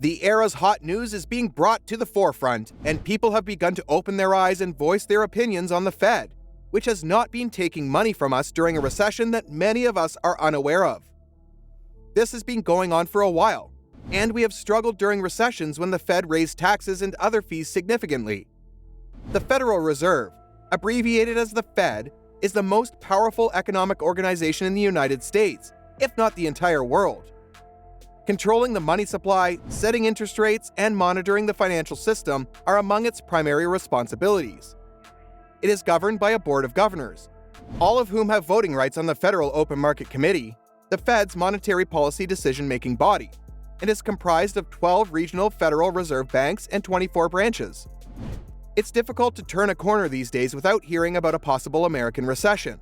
The era's hot news is being brought to the forefront, and people have begun to open their eyes and voice their opinions on the Fed, which has not been taking money from us during a recession that many of us are unaware of. This has been going on for a while, and we have struggled during recessions when the Fed raised taxes and other fees significantly. The Federal Reserve, abbreviated as the Fed, is the most powerful economic organization in the United States, if not the entire world. Controlling the money supply, setting interest rates, and monitoring the financial system are among its primary responsibilities. It is governed by a board of governors, all of whom have voting rights on the Federal Open Market Committee, the Fed's monetary policy decision-making body, and is comprised of 12 regional Federal Reserve banks and 24 branches. It's difficult to turn a corner these days without hearing about a possible American recession.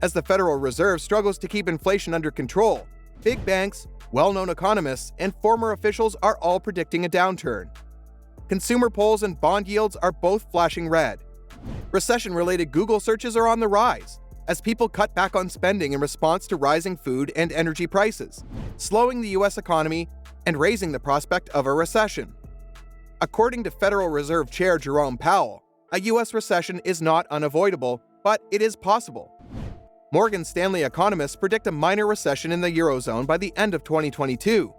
As the Federal Reserve struggles to keep inflation under control, big banks, well-known economists, and former officials are all predicting a downturn. Consumer polls and bond yields are both flashing red. Recession-related Google searches are on the rise, as people cut back on spending in response to rising food and energy prices, slowing the U.S. economy and raising the prospect of a recession. According to Federal Reserve Chair Jerome Powell, a U.S. recession is not unavoidable, but it is possible. Morgan Stanley economists predict a minor recession in the Eurozone by the end of 2022.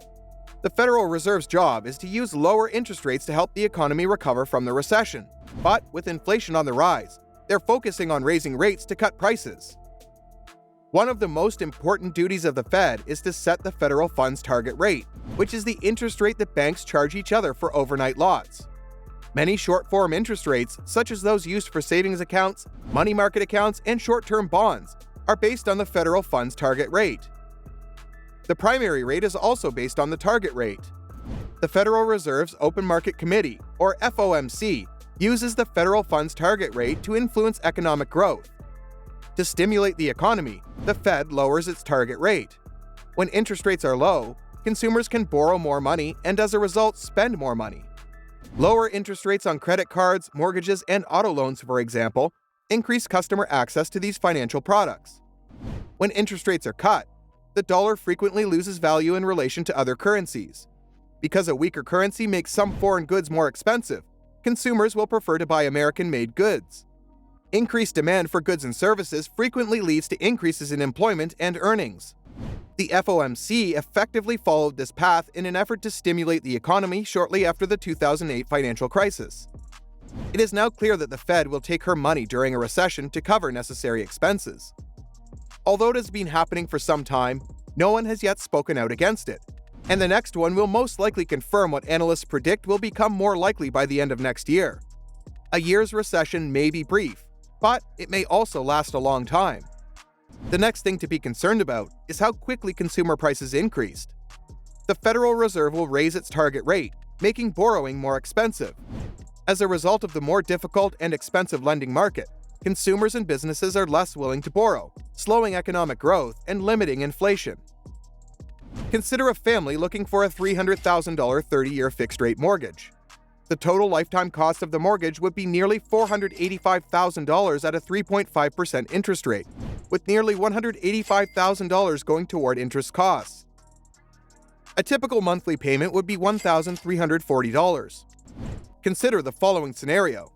The Federal Reserve's job is to use lower interest rates to help the economy recover from the recession. But with inflation on the rise, they're focusing on raising rates to cut prices. One of the most important duties of the Fed is to set the federal funds target rate, which is the interest rate that banks charge each other for overnight lots. Many short-form interest rates, such as those used for savings accounts, money market accounts, and short-term bonds, are based on the federal funds target rate. The primary rate is also based on the target rate. The Federal Reserve's Open Market Committee, or FOMC, uses the federal funds target rate to influence economic growth. To stimulate the economy, the Fed lowers its target rate. When interest rates are low, consumers can borrow more money and as a result spend more money. Lower interest rates on credit cards, mortgages, and auto loans, for example, increase customer access to these financial products. When interest rates are cut, the dollar frequently loses value in relation to other currencies. Because a weaker currency makes some foreign goods more expensive, consumers will prefer to buy American-made goods. Increased demand for goods and services frequently leads to increases in employment and earnings. The FOMC effectively followed this path in an effort to stimulate the economy shortly after the 2008 financial crisis. It is now clear that the Fed will take her money during a recession to cover necessary expenses. Although it has been happening for some time, no one has yet spoken out against it, and the next one will most likely confirm what analysts predict will become more likely by the end of next year. A year's recession may be brief, but it may also last a long time. The next thing to be concerned about is how quickly consumer prices increased. The Federal Reserve will raise its target rate, making borrowing more expensive. As a result of the more difficult and expensive lending market, consumers and businesses are less willing to borrow, slowing economic growth and limiting inflation. Consider a family looking for a $300,000 30-year fixed-rate mortgage. The total lifetime cost of the mortgage would be nearly $485,000 at a 3.5% interest rate, with nearly $185,000 going toward interest costs. A typical monthly payment would be $1,340. Consider the following scenario.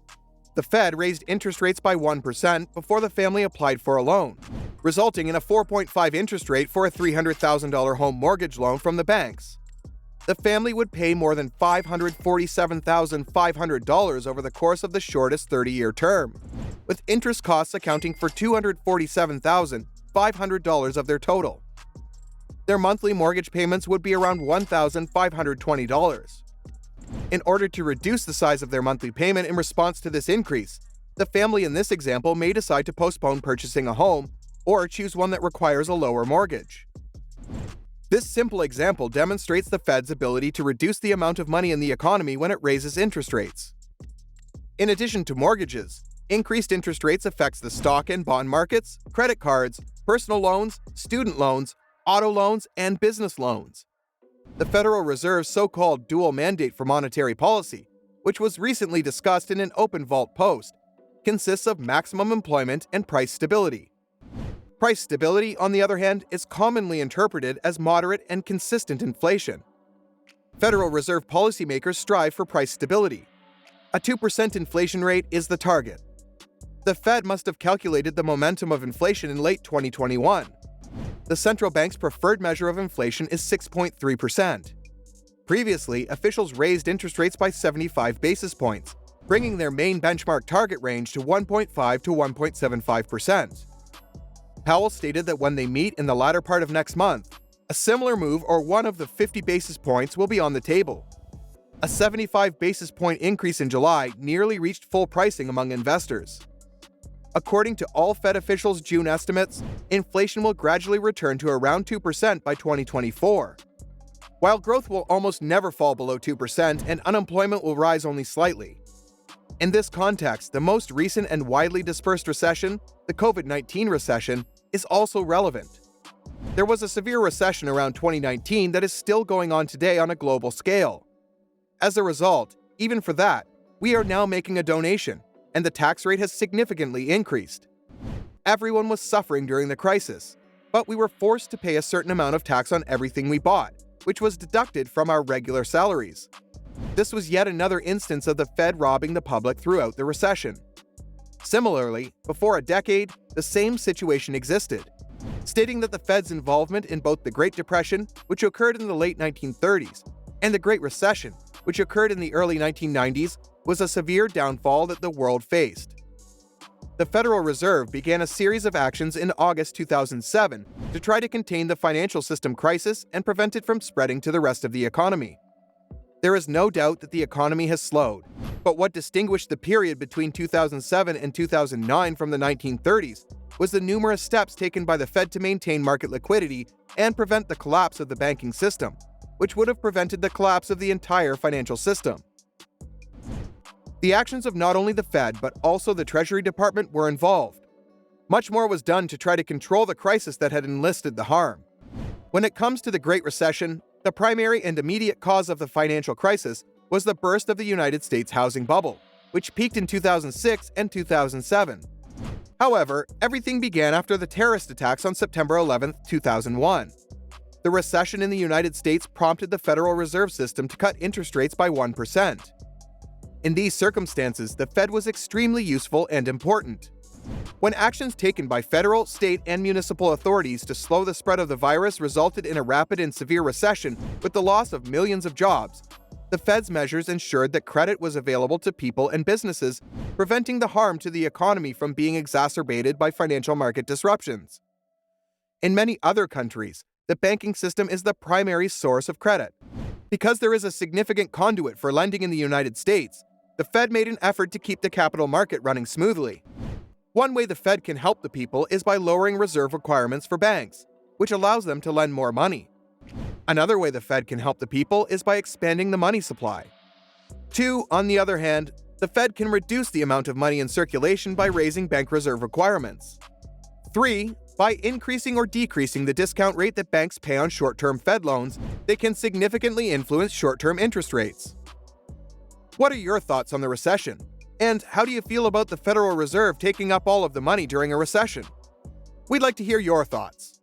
The Fed raised interest rates by 1% before the family applied for a loan, resulting in a 4.5% interest rate for a $300,000 home mortgage loan from the banks. The family would pay more than $547,500 over the course of the shortest 30-year term, with interest costs accounting for $247,500 of their total. Their monthly mortgage payments would be around $1,520. In order to reduce the size of their monthly payment in response to this increase, the family in this example may decide to postpone purchasing a home or choose one that requires a lower mortgage. This simple example demonstrates the Fed's ability to reduce the amount of money in the economy when it raises interest rates. In addition to mortgages, increased interest rates affects the stock and bond markets, credit cards, personal loans, student loans, auto loans, and business loans. The Federal Reserve's so-called dual mandate for monetary policy, which was recently discussed in an open vault post, consists of maximum employment and price stability. Price stability, on the other hand, is commonly interpreted as moderate and consistent inflation. Federal Reserve policymakers strive for price stability. A 2% inflation rate is the target. The Fed must have calculated the momentum of inflation in late 2021. The central bank's preferred measure of inflation is 6.3%. Previously, officials raised interest rates by 75 basis points, bringing their main benchmark target range to 1.5 to 1.75%. Powell stated that when they meet in the latter part of next month, a similar move or one of the 50 basis points will be on the table. A 75 basis point increase in July nearly reached full pricing among investors. According to all Fed officials' June estimates, inflation will gradually return to around 2% by 2024. While growth will almost never fall below 2% and unemployment will rise only slightly. In this context, the most recent and widely dispersed recession, the COVID-19 recession, is also relevant. There was a severe recession around 2019 that is still going on today on a global scale. As a result, even for that, we are now making a donation, and the tax rate has significantly increased. Everyone was suffering during the crisis, but we were forced to pay a certain amount of tax on everything we bought, which was deducted from our regular salaries. This was yet another instance of the Fed robbing the public throughout the recession. Similarly, before a decade, the same situation existed, stating that the Fed's involvement in both the Great Depression, which occurred in the late 1930s, and the Great Recession, which occurred in the early 1990s, was a severe downfall that the world faced. The Federal Reserve began a series of actions in August 2007 to try to contain the financial system crisis and prevent it from spreading to the rest of the economy. There is no doubt that the economy has slowed, but what distinguished the period between 2007 and 2009 from the 1930s was the numerous steps taken by the Fed to maintain market liquidity and prevent the collapse of the banking system, which would have prevented the collapse of the entire financial system. The actions of not only the Fed but also the Treasury Department were involved. Much more was done to try to control the crisis that had enlisted the harm. When it comes to the Great Recession, the primary and immediate cause of the financial crisis was the burst of the United States housing bubble, which peaked in 2006 and 2007. However, everything began after the terrorist attacks on September 11, 2001. The recession in the United States prompted the Federal Reserve System to cut interest rates by 1%. In these circumstances, the Fed was extremely useful and important. When actions taken by federal, state, and municipal authorities to slow the spread of the virus resulted in a rapid and severe recession with the loss of millions of jobs, the Fed's measures ensured that credit was available to people and businesses, preventing the harm to the economy from being exacerbated by financial market disruptions. In many other countries, the banking system is the primary source of credit. Because there is a significant conduit for lending in the United States, the Fed made an effort to keep the capital market running smoothly. One way the Fed can help the people is by lowering reserve requirements for banks, which allows them to lend more money. Another way the Fed can help the people is by expanding the money supply. 2, on the other hand, the Fed can reduce the amount of money in circulation by raising bank reserve requirements. 3, by increasing or decreasing the discount rate that banks pay on short-term Fed loans, they can significantly influence short-term interest rates. What are your thoughts on the recession? And how do you feel about the Federal Reserve taking up all of the money during a recession? We'd like to hear your thoughts.